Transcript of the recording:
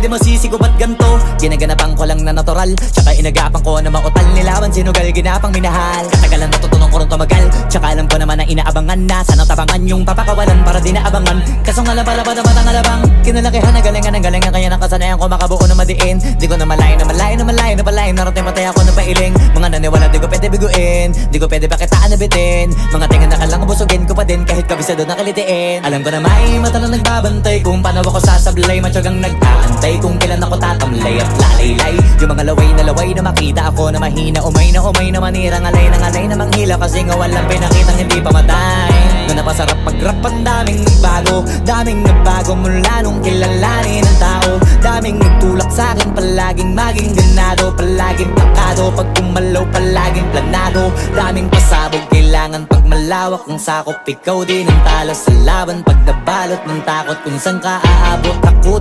di masisi ko ba't ganto. Ginaganapan ko lang na natural, tsaka inagapan ko na mautal. Nilaban sinugal, ginapang minahal. Katagalan natutunan ko rin tumagal, tsaka alam ko naman na inaabangan na. Sanang tabangan yung papakawalan para di naabangan. Kaso nga labalabad naman ang alabang kinalakihan na galingan ng galingan. Kaya nakasanayan ko makabuo na madiin. Di ko na malayo na malayo na malayo na palayo. Narating matay ako na pailing. Mga naniwala di ko pwede biguin, di ko pwede pakitaan na bitin. Mga tingan na kalang busugin ko pa din kahit kabisado na kalitiin. Alam ko na may mata na nagbabantay kung paano ako sasablay. Matyagang nag-aantay kung kailan ako tatamlay at lalaylay. Yung mga laway na makita ako na mahina. Umay na manira, ngalay na manghila. Kasi nga walang pinakitang hindi pa matay. Na napasarap pag-rap ang daming nagbago mula nung kilalanin ng tao. Daming nagtulak sa'kin, palaging maging ganado. Palaging plakado, pag kumalaw palaging planado. Daming pasabog, kailangan pag malawak ang sakop. Ikaw din ang talo sa laban pag nabalot ng takot. Kung saan ka aabot ako